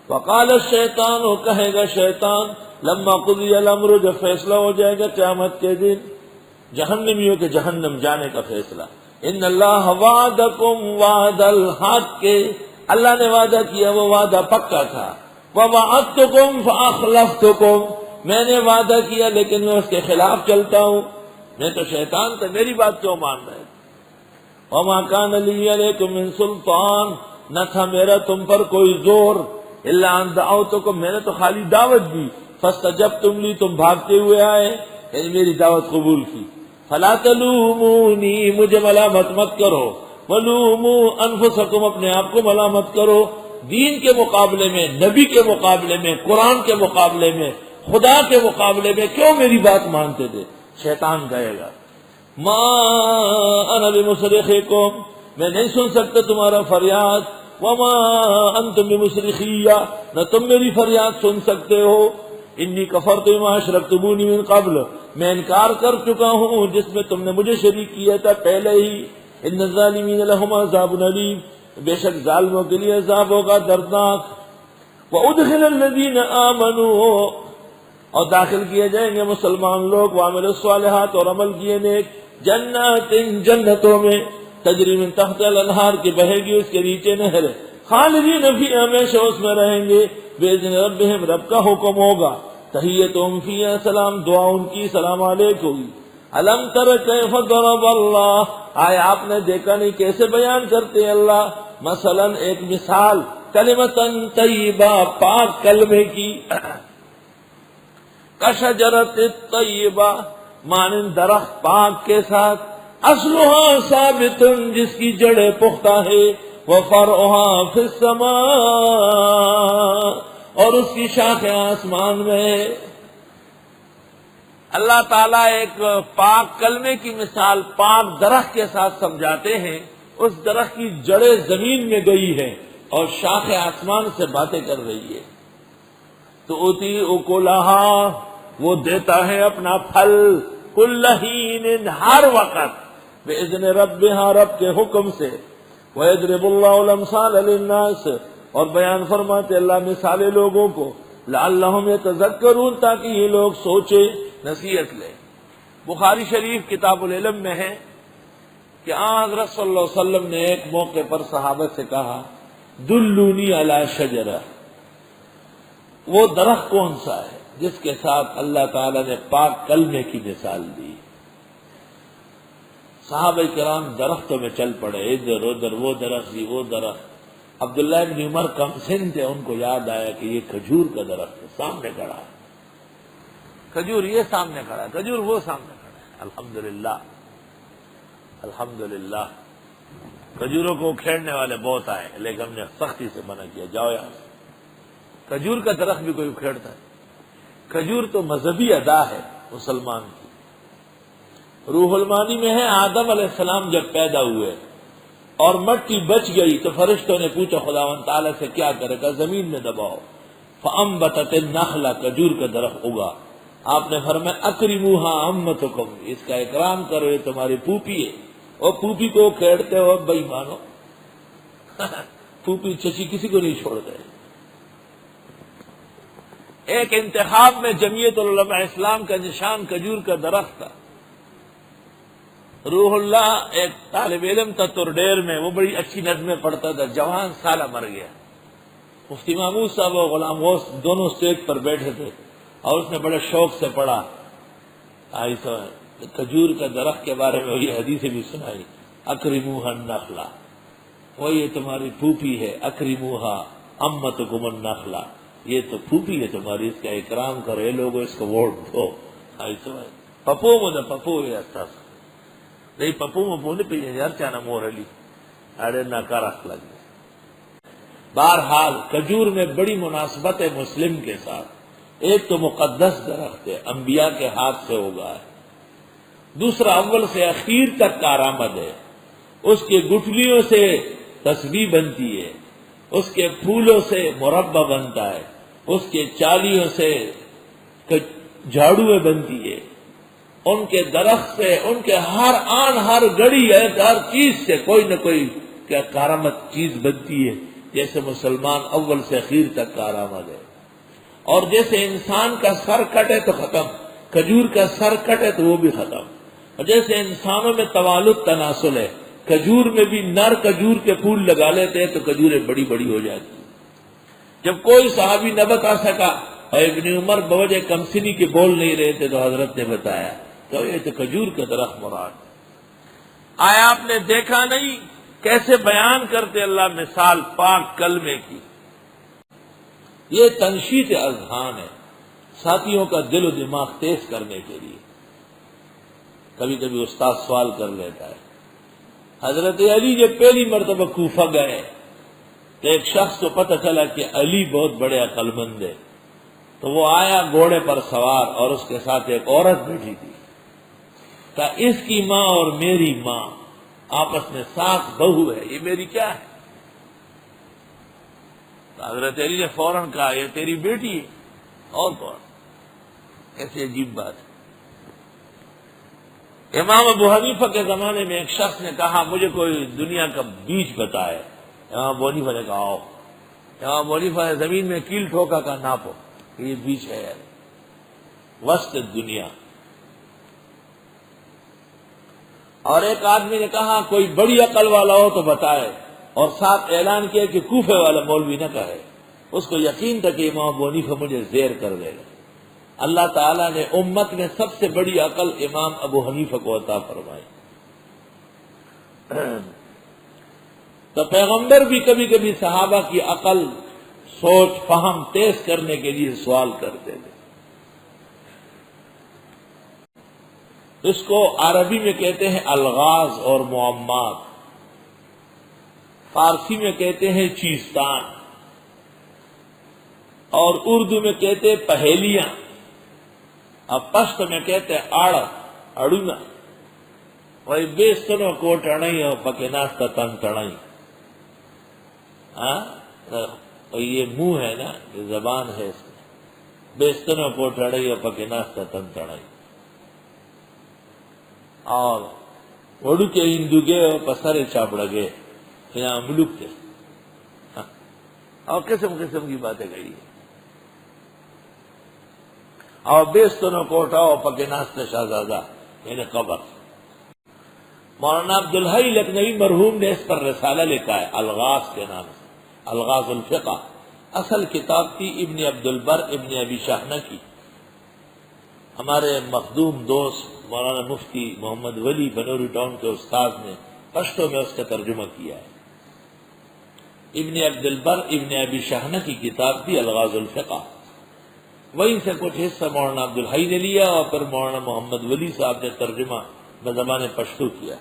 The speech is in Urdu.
وقال الشیطان، وہ کہے گا شیطان، لما قضی الامر، جب فیصلہ ہو جائے گا قیامت کے دن جہنمیوں کے جہنم جانے کا فیصلہ، ان اللہ وعدکم وعد الحق، اللہ نے وعدہ کیا وہ وعدہ پکا تھا، ووعدتکم فاخلفتکم، میں نے وعدہ کیا لیکن میں اس کے خلاف چلتا ہوں، میں تو شیطان تھا، میری بات کیوں مان رہے؟ وما کان لی علیکم من سلطان، نہ تھا میرا تم پر کوئی زور، الا ان دعوتکم، میں نے تو خالی دعوت دی، فاستجبتم لی، تم بھاگتے ہوئے آئے، یعنی میری دعوت قبول کی، فلا تلومونی، مجھے ملامت مت کرو، ولوموا انفسکم، اپنے آپ کو ملامت کرو، دین کے مقابلے میں، نبی کے مقابلے میں، قرآن کے مقابلے میں، خدا کے مقابلے میں کیوں میری بات مانتے تھے؟ شیطان کہے گا ما انا بمصرخکم، میں نہیں سن سکتا تمہارا فریاد، وما انتم بمصرخیہ، نہ تم میری فریاد سن سکتے ہو، انی کفرت بما اشرکتمونی من قبل، میں انکار کر چکا ہوں جس میں تم نے مجھے شریک کیا تھا پہلے ہی، ان الظالمین لہم عذاب علیم، بے شک ظالموں کے لیے عذاب ہوگا دردناک، وادخل الذین آمنوا، اور داخل کیے جائیں گے مسلمان لوگ، وعمل الصالحات، اور عمل کیے نیک، جنات، جنتوں میں، تجری من تحت الانہار، کی بہے گی اس کے نیچے نہر، خالدین فی، ہمیشہ اس میں رہیں گے، باذن ربہم، رب کا حکم ہوگا، تحیتہم فیہا سلام، دعا ان کی سلام علیک ہوگی۔ الم تر کیف ضرب اللہ، آیا آپ نے دیکھا نہیں کیسے بیان کرتے ہیں اللہ، مثلا ایک مثال، کلمۃ طیبہ، پاک کلمے کی، کشجرۃ طیبہ، مانند درخت پاک کے ساتھ، اصلها ثابت، جس کی جڑیں پختہ ہے، وفرعها فی السماء، اور اس کی شاخیں آسمان میں ہے۔ اللہ تعالیٰ ایک پاک کلمے کی مثال پاک درخت کے ساتھ سمجھاتے ہیں، اس درخت کی جڑیں زمین میں گئی ہیں اور شاخیں آسمان سے باتیں کر رہی ہے، تو اتی اکلہا، وہ دیتا ہے اپنا پھل، کل حین، ہر وقت، باذن ربہا، رب کے حکم سے، ویضرب اللہ الامثال للناس، اور بیان فرماتے اللہ مثالیں لوگوں کو، لعلہم یتذکرون، تاکہ یہ لوگ سوچے، نصیحت لے۔ بخاری شریف کتاب العلم میں ہے کہ حضرت صلی اللہ علیہ وسلم نے ایک موقع پر صحابہ سے کہا، دلونی علی شجرہ، وہ درخت کون سا ہے جس کے ساتھ اللہ تعالی نے پاک کلمے کی مثال دی؟ صحابہ کرام درختوں میں چل پڑے، ادھر ادھر، وہ درخت جی وہ درخت۔ عبداللہ بن عمر کم سن تھے، ان کو یاد آیا کہ یہ کھجور کا درخت ہے، سامنے کھڑا ہے، کھجور یہ سامنے کھڑا ہے، کھجور وہ سامنے کھڑا ہے۔ الحمدللہ الحمدللہ، کھجوروں کو کھیڑنے والے بہت آئے، لیکن ہم نے سختی سے منع کیا، جاؤ یہاں سے۔ کھجور کا درخت بھی کوئی کھیڑتا ہے؟ کھجور تو مذہبی ادا ہے مسلمان کی۔ روح المانی میں ہے، آدم علیہ السلام جب پیدا ہوئے اور مٹی بچ گئی تو فرشتوں نے پوچھا خداوند تعالیٰ سے کیا کرے گا؟ زمین میں دباؤ، فانبتت النخل، کھجور کا درخت اگا۔ آپ نے فرمایا اکرموها امتکم، اس کا اکرام کرو، یہ تمہاری پھوپھی ہے، اور پھوپھی کو کھیڑتے ہو بے ایمانو، پھوپھی چچی کسی کو نہیں چھوڑ گئے۔ ایک انتخاب میں جمعیت العلماء اسلام کا نشان کھجور کا درخت تھا۔ روح اللہ ایک طالب علم تھا ترڈیر میں، وہ بڑی اچھی نظمیں پڑھتا تھا، جوان سالہ مر گیا۔ مفتی محمود صاحب اور غلام غوث دونوں اسٹیج پر بیٹھے تھے اور اس نے بڑے شوق سے پڑھا، کھجور کا درخت کے بارے میں یہ حدیثیں بھی سنائی، اکرموها النخلہ، وہ یہ تمہاری پھوپھی ہے، اکرموها امتکم النخلہ، یہ تو پھوپھی ہے تمہاری، اس کا اکرام کرو، یہ لوگوں اس کو ووٹ دو۔ پپو مجھے پپو یہ اچھا نہیں، پپو مپو نے پیجھے یار چانا مور علی اڑے ناکار اخلاق لگے۔ بہرحال کھجور میں بڑی مناسبت ہے مسلم کے ساتھ، ایک تو مقدس درخت ہے، انبیاء کے ہاتھ سے ہوگا ہے، دوسرا اول سے اخیر تک کارآمد ہے، اس کے گٹھلیوں سے تسبیح بنتی ہے، اس کے پھولوں سے مربع بنتا ہے، اس کے چالیوں سے جھاڑویں بنتی ہے، ان کے درخت سے، ان کے ہر آن ہر گڑی ہے، ہر چیز سے کوئی نہ کوئی کیا کارآمد چیز بنتی ہے۔ جیسے مسلمان اول سے اخیر تک کارآمد ہے، اور جیسے انسان کا سر کٹے تو ختم، کھجور کا سر کٹے تو وہ بھی ختم، اور جیسے انسانوں میں توالد تناسل ہے، کھجور میں بھی نر کھجور کے پھول لگا لیتے ہیں تو کھجوریں بڑی بڑی ہو جاتی ہیں۔ جب کوئی صحابی نہ بتا سکا اور ابن عمر بوجہ کمسنی کے بول نہیں رہے تھے تو حضرت نے بتایا تو یہ تو کھجور کا درخت مراد ہے۔ آیا آپ نے دیکھا نہیں کیسے بیان کرتے اللہ مثال پاک کلمے کی؟ یہ تنشیط اذہان ہے، ساتھیوں کا دل و دماغ تیز کرنے کے لیے۔ کبھی کبھی استاد سوال کر لیتا ہے، حضرت علی جب پہلی مرتبہ کوفہ گئے تو ایک شخص کو پتہ چلا کہ علی بہت بڑے عقل مند ہے، تو وہ آیا گھوڑے پر سوار اور اس کے ساتھ ایک عورت بیٹھی تھی، کہ اس کی ماں اور میری ماں آپس میں ساتھ بہو ہے، یہ میری کیا ہے؟ تو حضرت علی نے فوراً کہا یہ تیری بیٹی ہے، اور کون؟ ایسی عجیب بات ہے۔ امام ابو حنیفہ کے زمانے میں ایک شخص نے کہا مجھے کوئی دنیا کا بیچ بتائے، امام ابو حنیفہ نے کہا آؤ۔ امام ابو حنیفہ نے زمین میں کیل ٹھوکا کا ناپو کہ یہ بیچ ہے یار، وسط دنیا۔ اور ایک آدمی نے کہا کوئی بڑی عقل والا ہو تو بتائے، اور ساتھ اعلان کیا کہ کوفے والا مولوی نہ کہے، اس کو یقین تھا کہ امام ابو حنیفہ مجھے زیر کر دے گا۔ اللہ تعالیٰ نے امت میں سب سے بڑی عقل امام ابو حنیفہ کو عطا فرمائی۔ تو پیغمبر بھی کبھی کبھی صحابہ کی عقل، سوچ، فہم تیز کرنے کے لیے سوال کرتے تھے۔ اس کو عربی میں کہتے ہیں الغاز اور معمات، فارسی میں کہتے ہیں چیستان، اور اردو میں کہتے ہیں پہیلیاں، اب پشت میں کہتے ہیں اڑنا، وہی بیستنوں کو ٹڑئی اور پکے ناشتہ تن ٹڑئی۔ یہ منہ ہے نا، یہ زبان ہے، اس میں بیستنوں کو ٹڑئی اور پکے ناشتہ تن ٹڑئی، اور وڑو کے ہندو گے اور پسرے چاپڑ گے یہاں ملک کے، اور قسم قسم کی باتیں کہی ہیں۔ اور بیستنوں کو اٹھاؤ پکے ناشتہ شہزادہ یعنی قبر۔ مولانا عبدالحی لکھنوی مرحوم نے اس پر رسالہ لکھا ہے الغاز کے نام سے، الغاز الفقہ۔ اصل کتاب تھی ابن عبد البر ابن ابی شاہنہ کی۔ ہمارے مخدوم دوست مولانا مفتی محمد ولی بنوری ٹاؤن کے استاد نے پشتو میں اس کا ترجمہ کیا ہے۔ ابن عبد البر ابن ابی شاہنہ کی کتاب تھی الغاز الفقہ، وہیں سے کچھ حصہ مولانا عبدالحی نے لیا اور پھر مولانا محمد ولی صاحب نے ترجمہ بزبان پشتو کیا۔